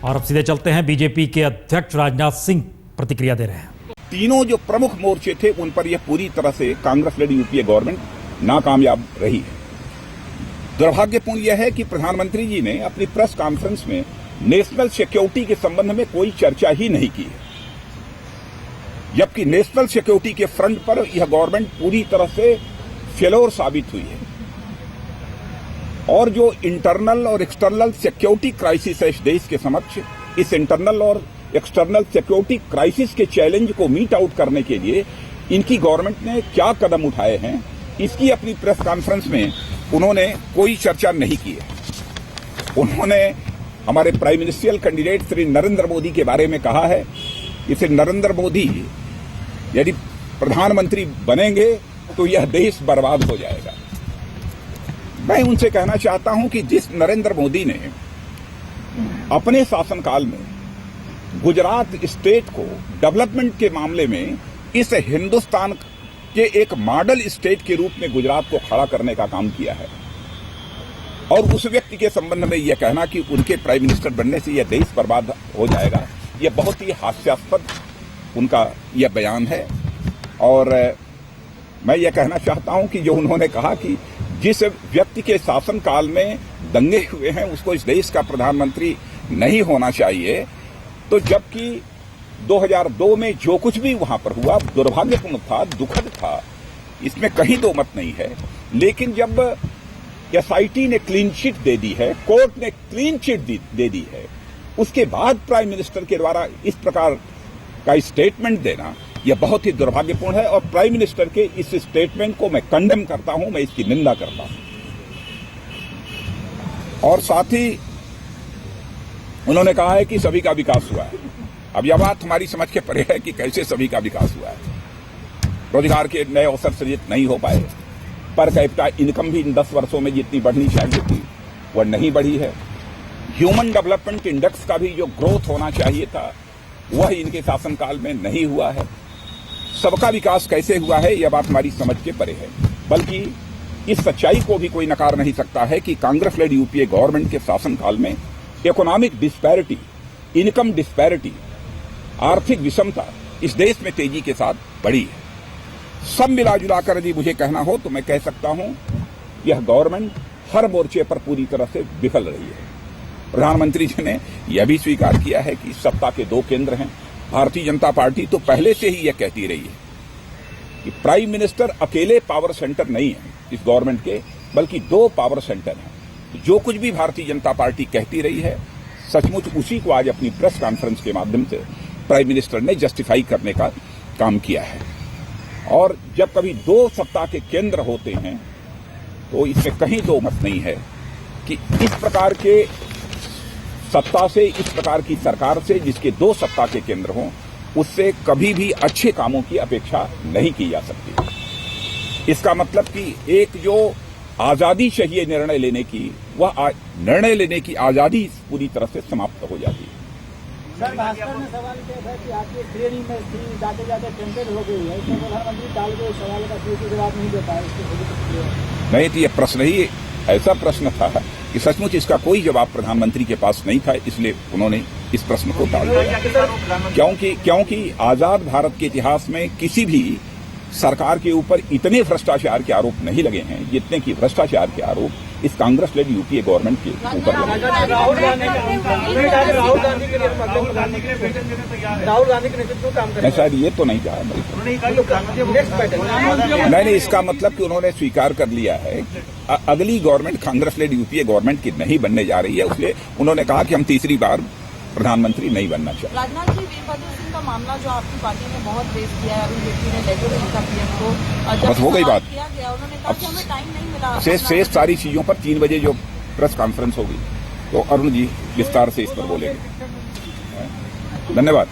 और अब सीधे चलते हैं, बीजेपी के अध्यक्ष राजनाथ सिंह प्रतिक्रिया दे रहे हैं। तीनों जो प्रमुख मोर्चे थे उन पर यह पूरी तरह से कांग्रेस लेडी यूपीए गवर्नमेंट नाकामयाब रही है। दुर्भाग्यपूर्ण यह है कि प्रधानमंत्री जी ने अपनी प्रेस कॉन्फ्रेंस में नेशनल सिक्योरिटी के संबंध में कोई चर्चा ही नहीं की है, जबकि नेशनल सिक्योरिटी के फ्रंट पर यह गवर्नमेंट पूरी तरह से फेलोर साबित हुई है। और जो इंटरनल और एक्सटर्नल सिक्योरिटी क्राइसिस है इस देश के समक्ष, इस इंटरनल और एक्सटर्नल सिक्योरिटी क्राइसिस के चैलेंज को मीट आउट करने के लिए इनकी गवर्नमेंट ने क्या कदम उठाए हैं, इसकी अपनी प्रेस कॉन्फ्रेंस में उन्होंने कोई चर्चा नहीं की है। उन्होंने हमारे prime ministerial candidate Shri Narendra Modi के बारे में कहा है कि श्री नरेंद्र मोदी यदि प्रधानमंत्री बनेंगे तो यह देश बर्बाद हो जाएगा। मैं उनसे कहना चाहता हूं कि जिस नरेंद्र मोदी ने अपने शासनकाल में गुजरात स्टेट को डेवलपमेंट के मामले में इस हिंदुस्तान के एक मॉडल स्टेट के रूप में गुजरात को खड़ा करने का काम किया है, और उस व्यक्ति के संबंध में यह कहना कि उनके प्राइम मिनिस्टर बनने से यह देश बर्बाद हो जाएगा, यह बहुत ही हास्यास्पद उनका यह बयान है। और मैं यह कहना चाहता हूं कि जो उन्होंने कहा कि जिस व्यक्ति के शासनकाल में दंगे हुए हैं उसको इस देश का प्रधानमंत्री नहीं होना चाहिए, तो जबकि 2002 में जो कुछ भी वहां पर हुआ दुर्भाग्यपूर्ण था, दुखद था, इसमें कहीं दो मत नहीं है। लेकिन जब एसआईटी ने क्लीन चिट दे दी है, कोर्ट ने क्लीन चिट दे दी है, उसके बाद प्राइम मिनिस्टर के द्वारा इस प्रकार का स्टेटमेंट देना यह बहुत ही दुर्भाग्यपूर्ण है। और प्राइम मिनिस्टर के इस स्टेटमेंट को मैं कंडेम करता हूं, मैं इसकी निंदा करता हूं। और साथ ही उन्होंने कहा है कि सभी का विकास हुआ है। अब यह बात हमारी समझ के परे है कि कैसे सभी का विकास हुआ है। रोजगार के नए अवसर सृजित नहीं हो पाए, पर कैपिटा इनकम भी इन 10 वर्षों में जितनी बढ़नी चाहिए थी वह नहीं बढ़ी है। ह्यूमन डेवलपमेंट इंडेक्स का भी जो ग्रोथ होना चाहिए था वह इनके शासनकाल में नहीं हुआ है। सबका विकास कैसे हुआ है यह बात हमारी समझ के परे है। बल्कि इस सच्चाई को भी कोई नकार नहीं सकता है कि कांग्रेस लेड यूपीए गवर्नमेंट के शासनकाल में इकोनॉमिक डिस्पैरिटी, इनकम डिस्पैरिटी, आर्थिक विषमता इस देश में तेजी के साथ बढ़ी है। सब मिला जुला कर यदि मुझे कहना हो तो मैं कह सकता हूं यह गवर्नमेंट हर मोर्चे पर पूरी तरह से विफल रही है। प्रधानमंत्री जी ने यह भी स्वीकार किया है कि सत्ता के 2 केंद्र हैं। भारतीय जनता पार्टी तो पहले से ही यह कहती रही है कि प्राइम मिनिस्टर अकेले पावर सेंटर नहीं है इस गवर्नमेंट के, बल्कि 2 पावर सेंटर हैं। जो कुछ भी भारतीय जनता पार्टी कहती रही है सचमुच उसी को आज अपनी प्रेस कॉन्फ्रेंस के माध्यम से प्राइम मिनिस्टर ने जस्टिफाई करने का काम किया है। और जब कभी 2 सत्ता के केंद्र होते हैं तो इसमें कहीं दो मत नहीं है कि इस प्रकार के सत्ता से, इस प्रकार की सरकार से जिसके 2 सत्ता के केंद्र हों, उससे कभी भी अच्छे कामों की अपेक्षा नहीं की जा सकती। इसका मतलब कि एक जो आजादी चाहिए निर्णय लेने की, वह निर्णय लेने की आजादी पूरी तरह से समाप्त हो जाती है। सर, भास्कर ने सवाल किया था कि आपकी ट्रेनिंग में थी, जाते जाते टेंटेड हो गई है, इसमें प्रधानमंत्री टाल के सवाल का कोई जवाब नहीं दे पाए। नहीं, तो यह प्रश्न ही ऐसा प्रश्न था कि सचमुच इसका कोई जवाब प्रधानमंत्री के पास नहीं था, इसलिए उन्होंने इस प्रश्न को टाल दिया। क्योंकि आजाद भारत के इतिहास में किसी भी सरकार के ऊपर इतने भ्रष्टाचार के आरोप नहीं लगे हैं जितने कि भ्रष्टाचार के आरोप इस कांग्रेस लेड यूपीए गवर्नमेंट के ऊपर लगे। राहुल गांधी के नेतृत्व काम मैं शायद ये तो नहीं कहा, नहीं, इसका मतलब कि उन्होंने स्वीकार कर लिया है अगली government Congress led UPA government की नहीं बनने जा रही है, इसलिए उन्होंने कहा कि हम तीसरी बार प्रधानमंत्री नहीं बनना चाहिए। राजनाथ जी, वीरभद्र सिंह का मामला जो आपकी पार्टी ने बहुत रेस किया है, अरुण जेटली ने लेटर लिखा पीएम को, बस हो गई बात। किया गया, उन्होंने कहा कि हमें टाइम नहीं मिला। शेष सारी चीजों पर 3 बजे जो प्रेस कॉन्फ्रेंस होगी तो अरुण जी विस्तार से इस पर बोलेंगे। धन्यवाद।